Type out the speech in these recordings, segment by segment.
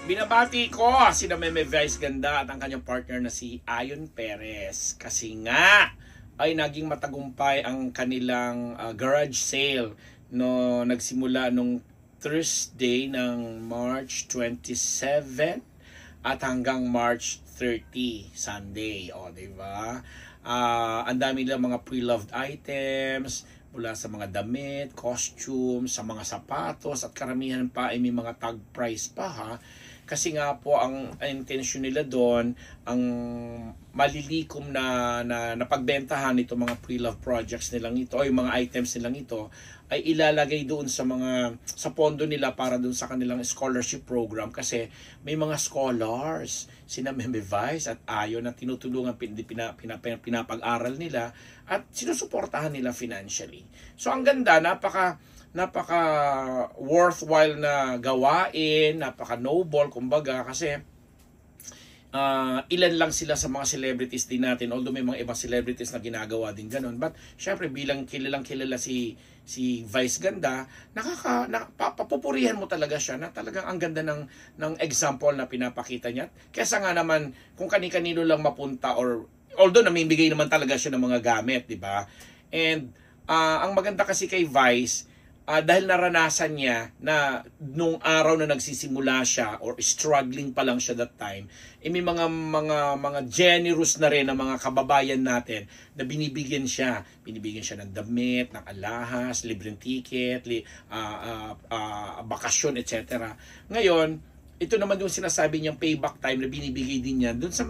Binabati ko si Meme Vice Ganda at ang kanyang partner na si Ayon Perez kasi nga ay naging matagumpay ang kanilang garage sale no nagsimula nung Thursday ng March 27 at hanggang March 30 Sunday, di ba? Ang dami nilang mga pre-loved items mula sa mga damit, costumes, sa mga sapatos at karamihan pa ay may mga tag price pa ha. Kasi nga po ang intention nila doon, ang malilikom na pagbentahan nito mga pre-love projects nilang ito o yung mga items nilang ito ay ilalagay doon sa pondo nila para doon sa kanilang scholarship program kasi may mga scholars sina Meme Vice at Ayon na tinutulungan pinapag-aral nila at sinusuportahan nila financially. So ang ganda, napaka worthwhile na gawain, napaka noble kumbaga kasi ilan lang sila sa mga celebrities din natin, although may mga ibang celebrities na ginagawa din ganun, but syempre bilang kilala si Vice Ganda, papupurihan mo talaga siya na talagang ang ganda ng example na pinapakita niya kesa nga naman kung kani-kanino lang mapunta or although namimigay naman talaga siya ng mga gamit, di ba? And ang maganda kasi kay Vice, dahil naranasan niya na nung araw na nagsisimula siya or struggling pa lang siya that time, may mga generous na rin na mga kababayan natin na binibigyan siya ng damit, ng alahas, libreng ticket, bakasyon, etc. Ngayon, ito naman yung sinasabi niyang payback time na binibigay din niya doon sa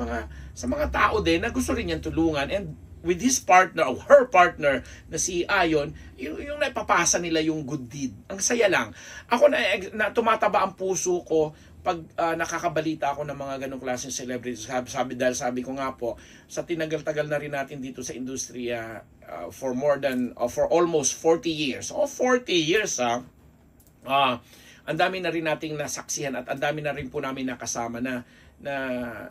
mga tao din na gusto rin niyang tulungan, and with his partner or her partner na si Ayon, yung napapasa nila yung good deed. Ang saya lang. Ako na tumataba ang puso ko pag nakakabalita ako ng mga ganong klaseng celebrities. Sabi ko nga po, sa tinagal-tagal na rin natin dito sa industriya for almost 40 years. 40 years ang dami na rin nating nasaksihan at ang dami na rin po namin nakasama na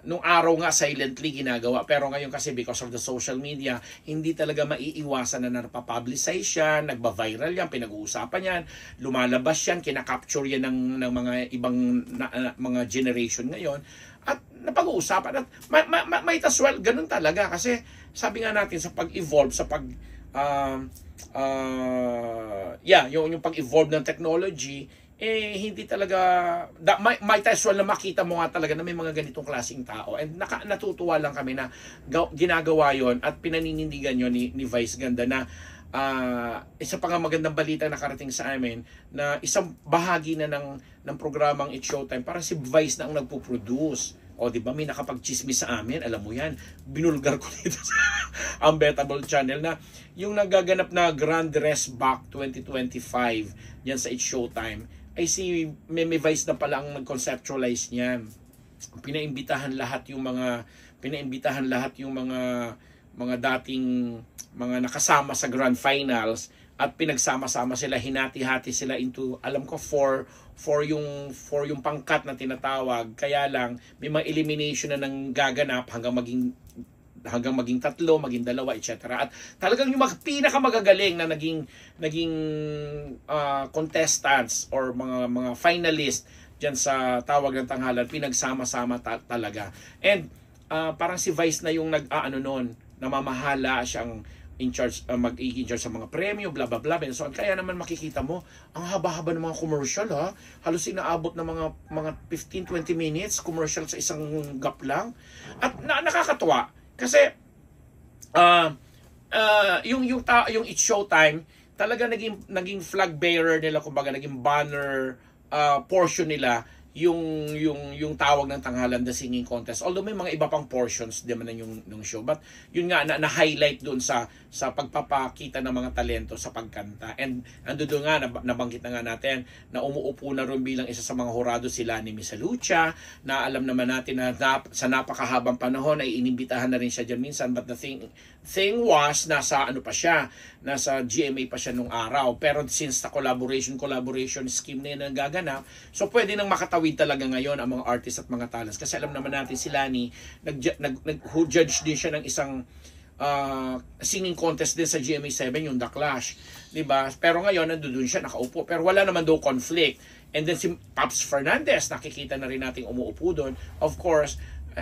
nung araw nga silently ginagawa, pero ngayon kasi because of the social media, hindi talaga maiiwasan na napapublicize yan, nagba-viral yan, pinag-uusapan yan, lumalabas yan, kinakapture yan ng mga ibang mga generation ngayon at napag-uusapan at might as well ganun talaga kasi sabi nga natin sa pag-evolve, sa yung pag-evolve ng technology, hindi talaga might as well na makita mo nga talaga na may mga ganitong klaseng tao, and natutuwa lang kami na ginagawa yon at pinaninindigan yon ni Vice Ganda na isa pa nga magandang balita na nakarating sa amin na isang bahagi na ng programang It's Showtime para si Vice na ang nagpo-produce. Di ba, may nakapag-chismis sa amin, alam mo yan, binulgar ko dito sa Unbettable Channel na yung nagaganap na Grand Dress Back 2025 yan sa It's Showtime ay si Meme Vice na pala ang nag-conceptualize niyan. Pinaimbitahan lahat yung mga dating mga nakasama sa Grand Finals at pinagsama-sama sila, hinati-hati sila into, alam ko, for yung pangkat na tinatawag. Kaya lang may mga elimination na nang gaganap hanggang maging tatlo, maging dalawa, etc. At talagang yung pinakamagagaling na naging contestants or mga finalists diyan sa tawag ng tanghalan, pinagsama-sama talaga. And parang si Vice na yung noon, namamahala siyang in charge, mag-i-in-charge sa mga premyo, blah blah blah, and so on. Kaya naman makikita mo ang haba-haba ng mga commercial, halos inaabot ng mga 15-20 minutes commercial sa isang gap lang. At nakakatuwa kasi yung It's Showtime talaga naging flag bearer nila, kumbaga naging banner portion nila yung tawag ng tanghalan, the singing contest. Although may mga iba pang portions din naman yung show, but yun nga na-highlight doon sa pagpapakita ng mga talento sa pagkanta. And doon nga nabanggit na nga natin na umuupo na rin bilang isa sa mga hurado si Lani Misalucha, na alam naman natin na sa napakahabang panahon ay inimbitahan na rin siya dyan minsan, but the thing was nasa GMA pa siya nung araw, pero since sa collaboration scheme na yun ang gaganap, so pwede nang makatawid talaga ngayon ang mga artists at mga talents kasi alam naman natin si Lani nag-judge din siya ng isang singing contest din sa GMA7, yung The Clash. Diba? Pero ngayon, nandun siya, nakaupo. Pero wala naman daw conflict. And then si Pops Fernandez, nakikita na rin natin umuupo doon. Of course,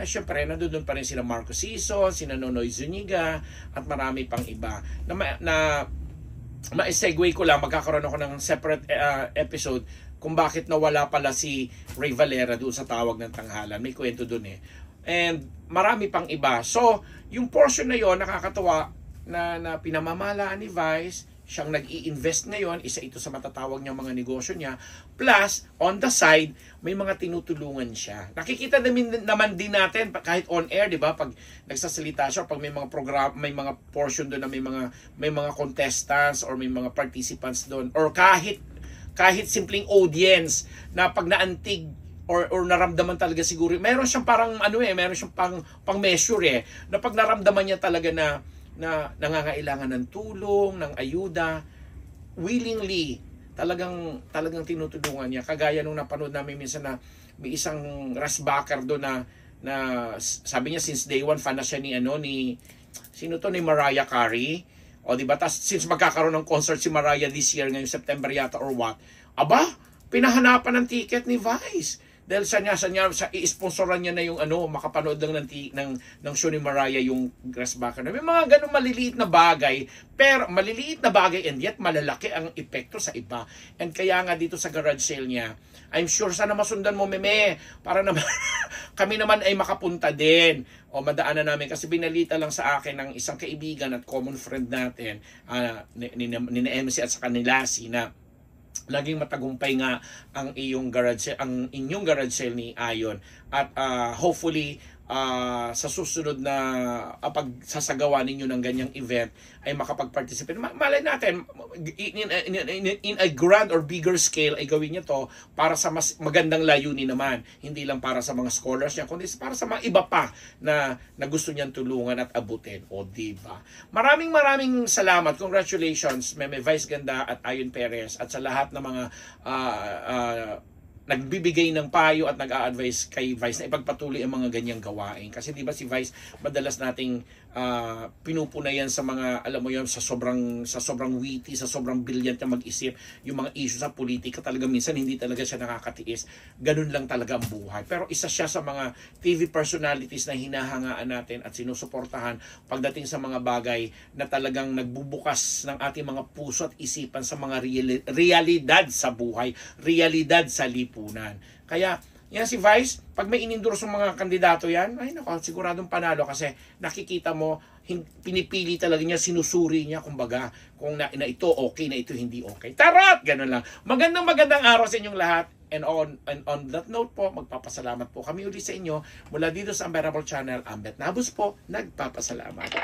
syempre, nandun pa rin sila Marco Sison, sina Nonoy Zuniga, at marami pang iba. Ma-segue ko lang, magkakaroon ako ng separate episode kung bakit nawala pala si Ray Valera doon sa tawag ng tanghalan. May kwento doon eh. And marami pang iba. So, yung portion na yon nakakatawa na pinamamalaan ni Vice, siyang nag-i-invest ngayon, isa ito sa matatawag niyang mga negosyo niya. Plus, on the side, may mga tinutulungan siya. Nakikita naman din natin, kahit on air, di ba? Pag nagsasalita siya, pag may mga program, may mga portion doon na may mga contestants or may mga participants doon, or kahit simpleng audience na pag naantig or naramdaman talaga siguro, meron siyang parang meron siyang pang measure na pag naramdaman niya talaga na nangangailangan ng tulong, ng ayuda, willingly, talagang tinutulungan niya. Kagaya nung napanood namin minsan na may isang rasbacker doon na sabi niya since day one fan na siya ni Mariah Carey. O di ba? Tas since magkakaroon ng concert si Mariah this year ngayong September yata or what, pinahanapan ng ticket ni Vice. Dahil sa i-sponsoran niya na yung makapanood ng show ni Mariah, yung Grassbacker. May mga ganung maliliit na bagay, pero maliliit na bagay and yet malalaki ang epekto sa iba. And kaya nga dito sa garage sale niya, I'm sure sana masundan mo, Meme, para naman kami naman ay makapunta din. O madaanan namin kasi binalita lang sa akin ng isang kaibigan at common friend natin, ni MC at sa kanila, na laging matagumpay nga ang inyong garage sale ni Ayon, at hopefully sa susunod na pagsasagawa ninyo ng ganyang event ay makapag-participate. Malay natin in a grand or bigger scale ay gawin niya to para sa mas magandang layunin naman, hindi lang para sa mga scholars niya, kundi para sa mga iba pa na gusto niyang tulungan at abutin. O diba? Maraming salamat. Congratulations, Meme Vice Ganda at Ayon Perez, at sa lahat ng mga nagbibigay ng payo at nag-a-advise kay Vice na ipagpatuloy ang mga ganyang gawain. Kasi di ba si Vice madalas nating pinupunayan sa mga, alam mo yun, sa sobrang witty, sa sobrang brilliant na mag-isip, yung mga issue sa politika, talaga minsan hindi talaga siya nakakatiis. Ganun lang talaga ang buhay. Pero isa siya sa mga TV personalities na hinahangaan natin at sinusuportahan pagdating sa mga bagay na talagang nagbubukas ng ating mga puso at isipan sa mga realidad sa buhay, realidad sa lipunan. Kaya yan si Vice, pag may inendorse ng mga kandidato yan, ay nako, siguradong panalo kasi nakikita mo, pinipili talaga niya, sinusuri niya, kumbaga, kung na ito okay, na ito hindi okay. Tarot! Ganun lang. Magandang araw sa inyong lahat. And on that note po, magpapasalamat po kami ulit sa inyo mula dito sa Unbearable Channel. Ambet Nabus po, nagpapasalamat.